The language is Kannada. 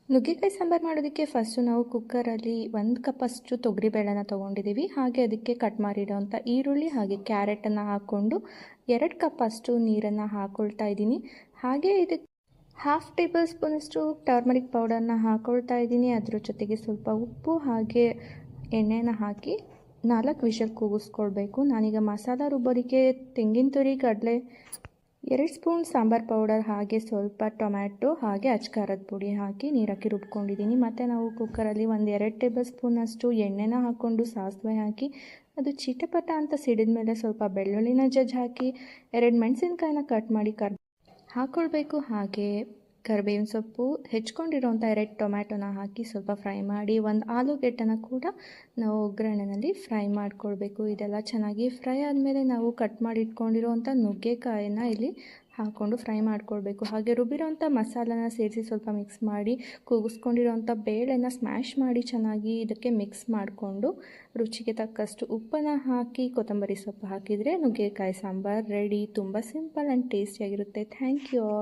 ನುಗ್ಗೆಕಾಯಿ ಸಾಂಬಾರು ಮಾಡೋದಕ್ಕೆ ಫಸ್ಟು ನಾವು ಕುಕ್ಕರಲ್ಲಿ 1 ಕಪ್ಪಷ್ಟು ತೊಗರಿಬೇಳೆನ ತೊಗೊಂಡಿದ್ದೀವಿ. ಹಾಗೆ ಅದಕ್ಕೆ ಕಟ್ ಮಾಡಿರೋಂಥ ಈರುಳ್ಳಿ ಹಾಗೆ ಕ್ಯಾರೆಟನ್ನು ಹಾಕ್ಕೊಂಡು 2 ಕಪ್ಪಷ್ಟು ನೀರನ್ನು ಹಾಕ್ಕೊಳ್ತಾ ಇದ್ದೀನಿ. ಹಾಗೆ ಇದಕ್ಕೆ ಹಾಫ್ ಟೇಬಲ್ ಸ್ಪೂನಷ್ಟು ಟರ್ಮರಿಕ್ ಪೌಡರ್ನ ಹಾಕ್ಕೊಳ್ತಾ ಇದ್ದೀನಿ. ಅದ್ರ ಜೊತೆಗೆ ಸ್ವಲ್ಪ ಉಪ್ಪು ಹಾಗೆ ಎಣ್ಣೆನ ಹಾಕಿ 4 ವಿಷಲ್ ಕೂಗಿಸ್ಕೊಳ್ಬೇಕು. ನಾನೀಗ ಮಸಾಲ ರುಬ್ಬೋದಕ್ಕೆ ತೆಂಗಿನ ತುರಿ, ಕಡಲೆ, 2 ಸ್ಪೂನ್ ಸಾಂಬಾರು ಪೌಡರ್ ಹಾಗೆ ಸ್ವಲ್ಪ ಟೊಮ್ಯಾಟೊ ಹಾಗೆ ಅಚ್ಕಾರದ ಪುಡಿ ಹಾಕಿ ನೀರಾಕಿ ರುಬ್ಕೊಂಡಿದ್ದೀನಿ. ಮತ್ತು ನಾವು ಕುಕ್ಕರಲ್ಲಿ 2 ಟೇಬಲ್ ಸ್ಪೂನಷ್ಟು ಎಣ್ಣೆನ ಹಾಕ್ಕೊಂಡು ಸಾಸಿವೆ ಹಾಕಿ ಅದು ಚಿಟಪಟ ಅಂತ ಸಿಡಿದ ಮೇಲೆ ಸ್ವಲ್ಪ ಬೆಳ್ಳುಳ್ಳಿನ ಜಜ್ಜಿ ಹಾಕಿ 2 ಮೆಣಸಿನ್ಕಾಯಿನ ಕಟ್ ಮಾಡಿ ಹಾಕ್ಕೊಳ್ಬೇಕು. ಹಾಗೆ ಕರಿಬೇವಿನ ಸೊಪ್ಪು, ಹೆಚ್ಕೊಂಡಿರೋಂಥ 2 ಟೊಮ್ಯಾಟೊನ ಹಾಕಿ ಸ್ವಲ್ಪ ಫ್ರೈ ಮಾಡಿ 1 ಆಲೂಗೆಡ್ಡೆನ ಕೂಡ ನಾವು ಒಗ್ಗರಣೆಯಲ್ಲಿ ಫ್ರೈ ಮಾಡ್ಕೊಳ್ಬೇಕು. ಇದೆಲ್ಲ ಚೆನ್ನಾಗಿ ಫ್ರೈ ಆದಮೇಲೆ ನಾವು ಕಟ್ ಮಾಡಿ ಇಟ್ಕೊಂಡಿರೋಂಥ ನುಗ್ಗೆಕಾಯಿನ ಇಲ್ಲಿ ಹಾಕ್ಕೊಂಡು ಫ್ರೈ ಮಾಡ್ಕೊಳ್ಬೇಕು. ಹಾಗೆ ರುಬ್ಬಿರೋಂಥ ಮಸಾಲನ ಸೇರಿಸಿ ಸ್ವಲ್ಪ ಮಿಕ್ಸ್ ಮಾಡಿ ಕೂಗಿಸ್ಕೊಂಡಿರೋಂಥ ಬೇಳೆನ ಸ್ಮ್ಯಾಶ್ ಮಾಡಿ ಚೆನ್ನಾಗಿ ಇದಕ್ಕೆ ಮಿಕ್ಸ್ ಮಾಡಿಕೊಂಡು ರುಚಿಗೆ ತಕ್ಕಷ್ಟು ಉಪ್ಪನ್ನು ಹಾಕಿ ಕೊತ್ತಂಬರಿ ಸೊಪ್ಪು ಹಾಕಿದರೆ ನುಗ್ಗೆಕಾಯಿ ಸಾಂಬಾರು ರೆಡಿ. ತುಂಬ ಸಿಂಪಲ್ ಆ್ಯಂಡ್ ಟೇಸ್ಟಿಯಾಗಿರುತ್ತೆ. Thank you all.